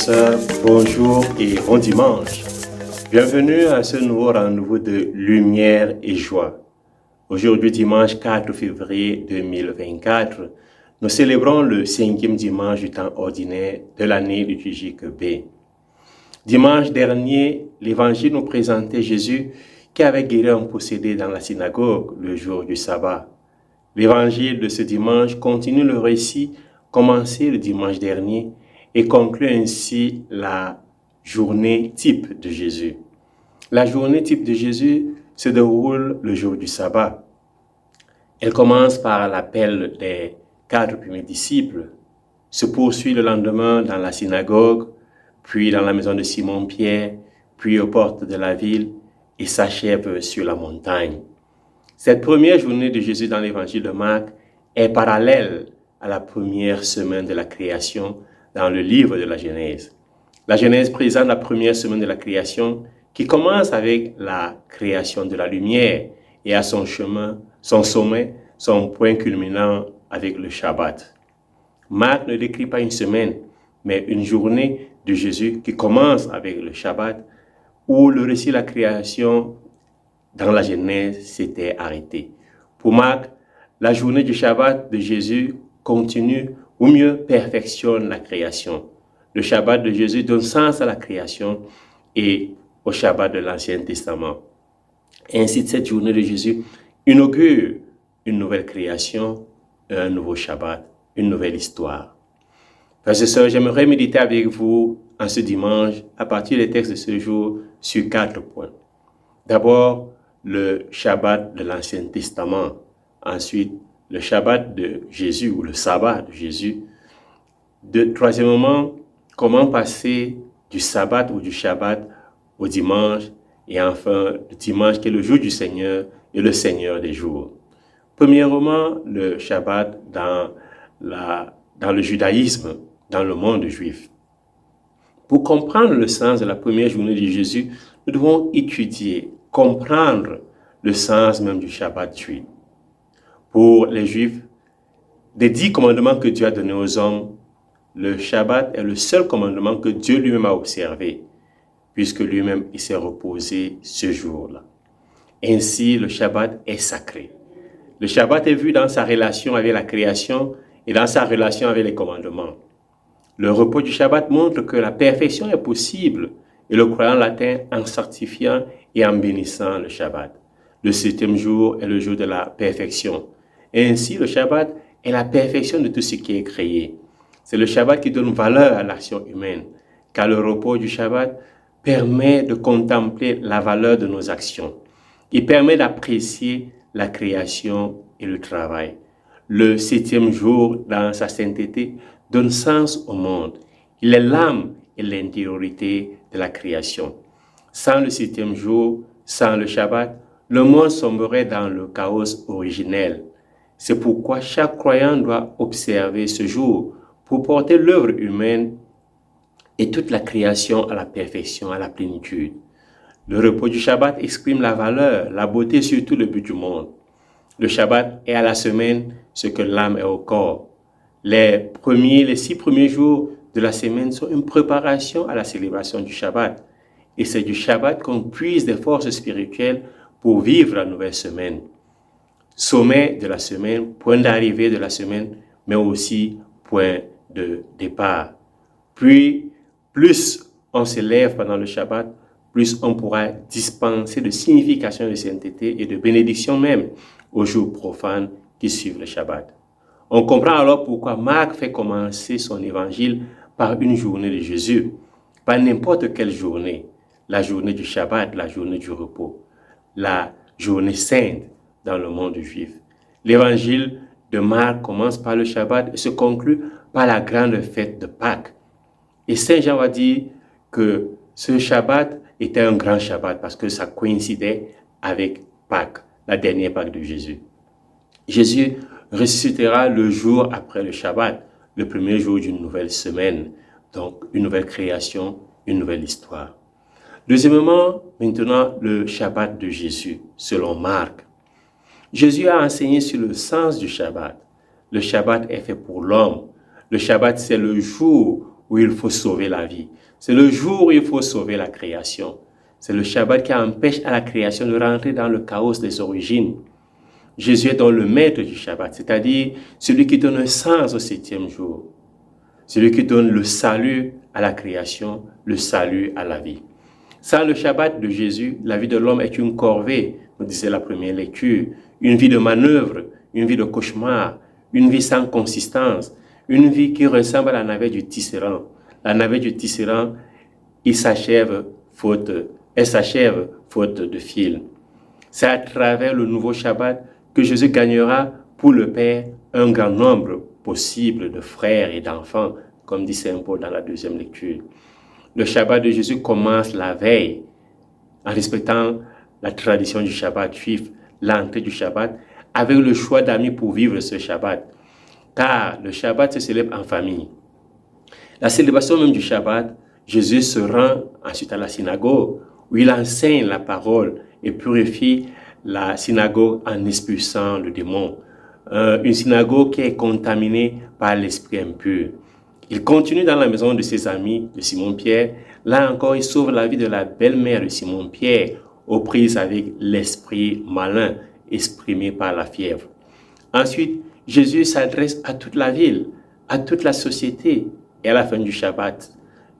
sœurs, bonjour et bon dimanche. Bienvenue à ce nouveau rendez-vous de lumière et joie. Aujourd'hui, dimanche 4 février 2024, nous célébrons le 5e dimanche du temps ordinaire de l'année liturgique B. Dimanche dernier, l'Évangile nous présentait Jésus qui avait guéri un possédé dans la synagogue le jour du sabbat. L'Évangile de ce dimanche continue le récit commencé le dimanche dernier et conclut ainsi la journée type de Jésus. La journée type de Jésus se déroule le jour du sabbat. Elle commence par l'appel des 4 premiers disciples, se poursuit le lendemain dans la synagogue, puis dans la maison de Simon-Pierre, puis aux portes de la ville et s'achève sur la montagne. Cette première journée de Jésus dans l'évangile de Marc est parallèle à la première semaine de la création dans le livre de la Genèse. La Genèse présente la première semaine de la création qui commence avec la création de la lumière et à son sommet, son point culminant avec le Shabbat. Marc ne décrit pas une semaine, mais une journée de Jésus qui commence avec le Shabbat où le récit de la création dans la Genèse s'était arrêté. Pour Marc, la journée du Shabbat de Jésus continue ou mieux perfectionne la création. Le Shabbat de Jésus donne sens à la création et au Shabbat de l'Ancien Testament. Ainsi, cette journée de Jésus inaugure une nouvelle création, un nouveau Shabbat, une nouvelle histoire. Frères et sœurs, j'aimerais méditer avec vous en ce dimanche, à partir des textes de ce jour, sur 4 points. D'abord, le Shabbat de l'Ancien Testament. Ensuite, le Shabbat de Jésus ou le sabbat de Jésus. Troisièmement, comment passer du sabbat ou du Shabbat au dimanche. Et enfin, le dimanche qui est le jour du Seigneur et le Seigneur des jours. Premièrement, le Shabbat dans le judaïsme, dans le monde juif. Pour comprendre le sens de la première journée de Jésus, nous devons étudier, comprendre le sens même du Shabbat juif. Pour les Juifs, des 10 commandements que Dieu a donnés aux hommes, le Shabbat est le seul commandement que Dieu lui-même a observé, puisque lui-même il s'est reposé ce jour-là. Ainsi, le Shabbat est sacré. Le Shabbat est vu dans sa relation avec la création et dans sa relation avec les commandements. Le repos du Shabbat montre que la perfection est possible et le croyant l'atteint en sanctifiant et en bénissant le Shabbat. Le 7e jour est le jour de la perfection. Ainsi, le Shabbat est la perfection de tout ce qui est créé. C'est le Shabbat qui donne valeur à l'action humaine, car le repos du Shabbat permet de contempler la valeur de nos actions. Il permet d'apprécier la création et le travail. Le 7e jour, dans sa sainteté, donne sens au monde. Il est l'âme et l'intériorité de la création. Sans le 7e jour, sans le Shabbat, le monde sombrerait dans le chaos originel. C'est pourquoi chaque croyant doit observer ce jour pour porter l'œuvre humaine et toute la création à la perfection, à la plénitude. Le repos du Shabbat exprime la valeur, la beauté, surtout le but du monde. Le Shabbat est à la semaine ce que l'âme est au corps. Les 6 premiers jours de la semaine sont une préparation à la célébration du Shabbat. Et c'est du Shabbat qu'on puise des forces spirituelles pour vivre la nouvelle semaine. Sommet de la semaine, point d'arrivée de la semaine, mais aussi point de départ. Puis, plus on s'élève pendant le Shabbat, plus on pourra dispenser de signification de sainteté et de bénédiction même aux jours profanes qui suivent le Shabbat. On comprend alors pourquoi Marc fait commencer son évangile par une journée de Jésus, pas n'importe quelle journée, la journée du Shabbat, la journée du repos, la journée sainte dans le monde juif. L'évangile de Marc commence par le Shabbat et se conclut par la grande fête de Pâques. Et Saint Jean va dire que ce Shabbat était un grand Shabbat parce que ça coïncidait avec Pâques, la dernière Pâque de Jésus. Jésus ressuscitera le jour après le Shabbat, le premier jour d'une nouvelle semaine, donc une nouvelle création, une nouvelle histoire. Deuxièmement, maintenant, le Shabbat de Jésus, selon Marc. Jésus a enseigné sur le sens du Shabbat. Le Shabbat est fait pour l'homme. Le Shabbat, c'est le jour où il faut sauver la vie. C'est le jour où il faut sauver la création. C'est le Shabbat qui empêche à la création de rentrer dans le chaos des origines. Jésus est donc le maître du Shabbat, c'est-à-dire celui qui donne un sens au septième jour. Celui qui donne le salut à la création, le salut à la vie. Sans le Shabbat de Jésus, la vie de l'homme est une corvée, nous disait la première lecture, une vie de manœuvre, une vie de cauchemar, une vie sans consistance, une vie qui ressemble à la navette du tisserand. La navette du tisserand, elle s'achève faute de fil. C'est à travers le nouveau Shabbat que Jésus gagnera pour le Père un grand nombre possible de frères et d'enfants, comme dit Saint Paul dans la deuxième lecture. Le Shabbat de Jésus commence la veille, en respectant la tradition du Shabbat juif, l'entrée du Shabbat, avec le choix d'amis pour vivre ce Shabbat. Car le Shabbat se célèbre en famille. La célébration même du Shabbat, Jésus se rend ensuite à la synagogue, où il enseigne la parole et purifie la synagogue en expulsant le démon. Une synagogue qui est contaminée par l'esprit impur. Il continue dans la maison de ses amis, de Simon-Pierre. Là encore, il sauve la vie de la belle-mère de Simon-Pierre, aux prises avec l'esprit malin exprimé par la fièvre. Ensuite, Jésus s'adresse à toute la ville, à toute la société. Et à la fin du Shabbat,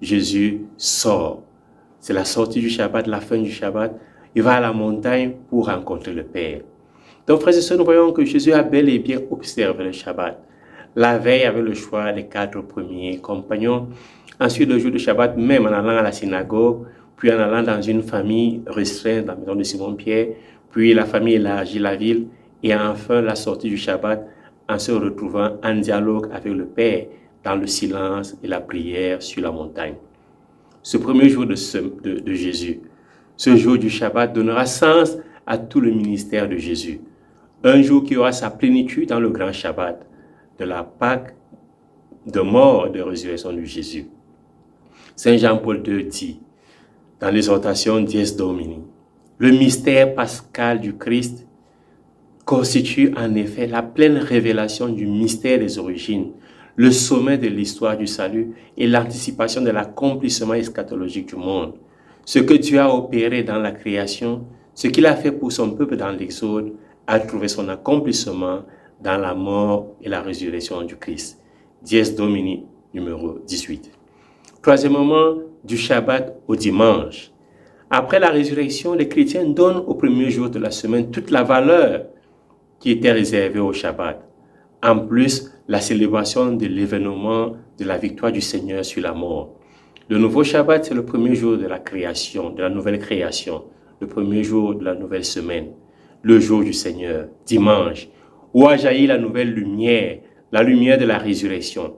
Jésus sort. C'est la sortie du Shabbat, la fin du Shabbat. Il va à la montagne pour rencontrer le Père. Donc, frères et sœurs, nous voyons que Jésus a bel et bien observé le Shabbat. La veille, avec le choix des 4 premiers compagnons. Ensuite, le jour du Shabbat, même en allant à la synagogue, puis en allant dans une famille restreinte, dans la maison de Simon-Pierre, puis la famille élargit la ville, et enfin la sortie du Shabbat, en se retrouvant en dialogue avec le Père, dans le silence et la prière sur la montagne. Ce premier jour de Jésus, ce jour du Shabbat donnera sens à tout le ministère de Jésus. Un jour qui aura sa plénitude dans le grand Shabbat, de la Pâque, de mort et de résurrection de Jésus. Saint Jean-Paul II dit, dans l'exhortation Dies Domini, le mystère pascal du Christ constitue en effet la pleine révélation du mystère des origines, le sommet de l'histoire du salut et l'anticipation de l'accomplissement eschatologique du monde. Ce que Dieu a opéré dans la création, ce qu'il a fait pour son peuple dans l'Exode, a trouvé son accomplissement dans la mort et la résurrection du Christ. Dies Domini, numéro 18. Troisièmement, du Shabbat au dimanche. Après la résurrection, les chrétiens donnent au premier jour de la semaine toute la valeur qui était réservée au Shabbat. En plus, la célébration de l'événement de la victoire du Seigneur sur la mort. Le nouveau Shabbat, c'est le premier jour de la création, de la nouvelle création, le premier jour de la nouvelle semaine, le jour du Seigneur, dimanche, où a jailli la nouvelle lumière, la lumière de la résurrection.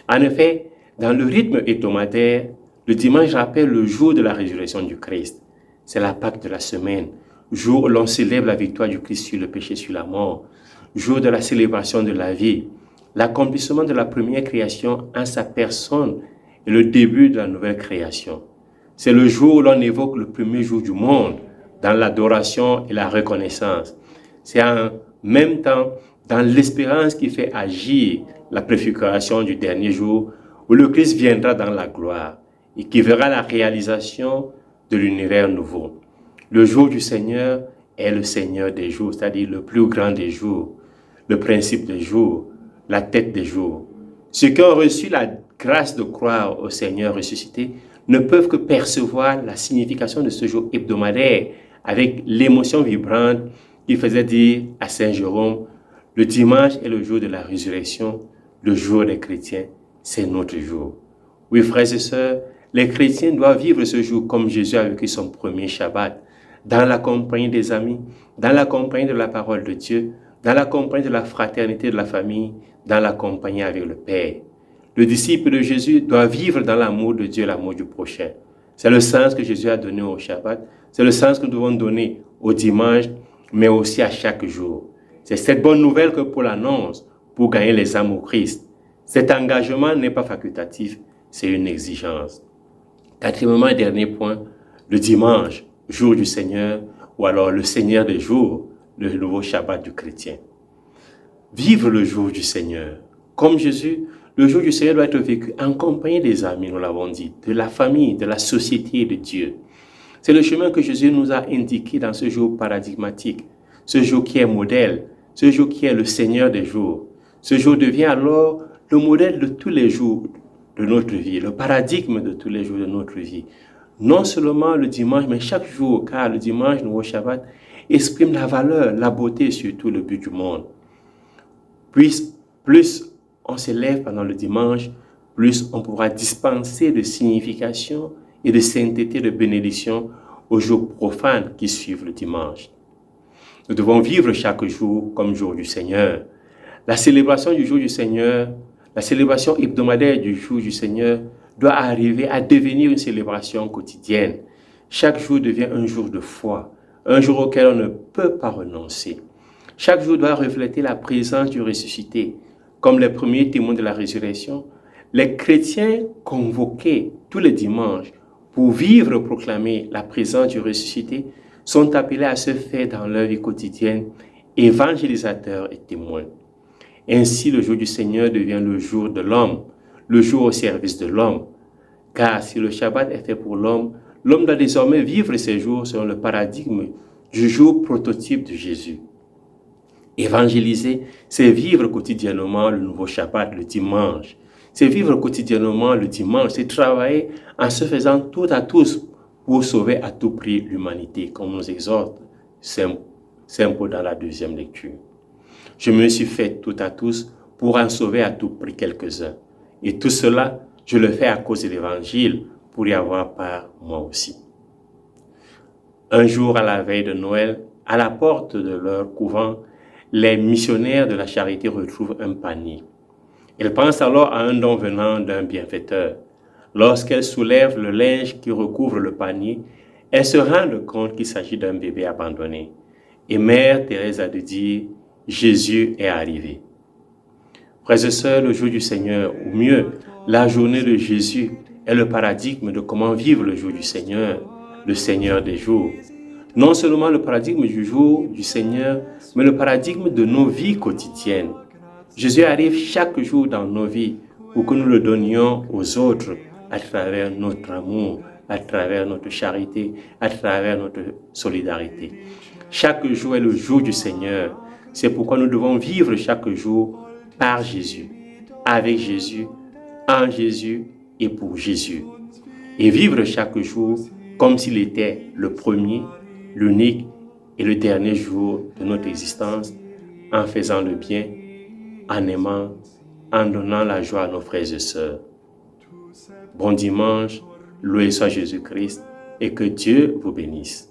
En effet, dans le rythme hebdomadaire, le dimanche rappelle le jour de la résurrection du Christ. C'est la Pâque de la semaine, jour où l'on célèbre la victoire du Christ sur le péché, sur la mort, jour de la célébration de la vie, l'accomplissement de la première création en sa personne et le début de la nouvelle création. C'est le jour où l'on évoque le premier jour du monde dans l'adoration et la reconnaissance. C'est en même temps dans l'espérance qui fait agir la préfiguration du dernier jour où le Christ viendra dans la gloire et qui verra la réalisation de l'univers nouveau. Le jour du Seigneur est le Seigneur des jours, c'est-à-dire le plus grand des jours, le principe des jours, la tête des jours. Ceux qui ont reçu la grâce de croire au Seigneur ressuscité ne peuvent que percevoir la signification de ce jour hebdomadaire avec l'émotion vibrante qui faisait dire à Saint Jérôme, le dimanche est le jour de la résurrection, le jour des chrétiens, c'est notre jour. Oui, frères et sœurs, les chrétiens doivent vivre ce jour comme Jésus a vécu son premier Shabbat, dans la compagnie des amis, dans la compagnie de la parole de Dieu, dans la compagnie de la fraternité de la famille, dans la compagnie avec le Père. Le disciple de Jésus doit vivre dans l'amour de Dieu, l'amour du prochain. C'est le sens que Jésus a donné au Shabbat, c'est le sens que nous devons donner au dimanche, mais aussi à chaque jour. C'est cette bonne nouvelle que Paul annonce pour gagner les âmes au Christ. Cet engagement n'est pas facultatif, c'est une exigence. Quatrièmement et dernier point, le dimanche, jour du Seigneur, ou alors le Seigneur des jours, le nouveau Shabbat du chrétien. Vivre le jour du Seigneur. Comme Jésus, Le jour du Seigneur doit être vécu en compagnie des amis, nous l'avons dit, de la famille, de la société de Dieu. C'est le chemin que Jésus nous a indiqué dans ce jour paradigmatique, ce jour qui est modèle, ce jour qui est le Seigneur des jours. Ce jour devient alors le modèle de tous les jours de notre vie, le paradigme de tous les jours de notre vie. Non seulement le dimanche, mais chaque jour, car le dimanche, nouveau Shabbat, exprime la valeur, la beauté, surtout le but du monde. Plus on s'élève pendant le dimanche, plus on pourra dispenser de signification et de sainteté, de bénédiction aux jours profanes qui suivent le dimanche. Nous devons vivre chaque jour comme jour du Seigneur. La célébration du jour du Seigneur, la célébration hebdomadaire du jour du Seigneur doit arriver à devenir une célébration quotidienne. Chaque jour devient un jour de foi, un jour auquel on ne peut pas renoncer. Chaque jour doit refléter la présence du ressuscité. Comme les premiers témoins de la résurrection, les chrétiens convoqués tous les dimanches pour vivre et proclamer la présence du ressuscité sont appelés à se faire dans leur vie quotidienne évangélisateurs et témoins. Ainsi, le jour du Seigneur devient le jour de l'homme, le jour au service de l'homme. Car si le Shabbat est fait pour l'homme, l'homme doit désormais vivre ses jours selon le paradigme du jour prototype de Jésus. Évangéliser, c'est vivre quotidiennement le nouveau Shabbat, le dimanche. C'est vivre quotidiennement le dimanche, c'est travailler en se faisant tout à tous pour sauver à tout prix l'humanité, comme nous exhorte Saint Paul dans la deuxième lecture. Je me suis fait tout à tous pour en sauver à tout prix quelques-uns. Et tout cela, je le fais à cause de l'Évangile, pour y avoir part moi aussi. Un jour, à la veille de Noël, à la porte de leur couvent, les missionnaires de la charité retrouvent un panier. Elles pensent alors à un don venant d'un bienfaiteur. Lorsqu'elles soulèvent le linge qui recouvre le panier, elles se rendent compte qu'il s'agit d'un bébé abandonné. Et Mère Thérèse a de dire, Jésus est arrivé. Frères et sœurs, le jour du Seigneur, ou mieux, la journée de Jésus, est le paradigme de comment vivre le jour du Seigneur, le Seigneur des jours. Non seulement le paradigme du jour du Seigneur, mais le paradigme de nos vies quotidiennes. Jésus arrive chaque jour dans nos vies pour que nous le donnions aux autres à travers notre amour, à travers notre charité, à travers notre solidarité. Chaque jour est le jour du Seigneur. C'est pourquoi nous devons vivre chaque jour par Jésus, avec Jésus, en Jésus et pour Jésus. Et vivre chaque jour comme s'il était le premier, l'unique et le dernier jour de notre existence, en faisant le bien, en aimant, en donnant la joie à nos frères et sœurs. Bon dimanche, loué soit Jésus-Christ et que Dieu vous bénisse.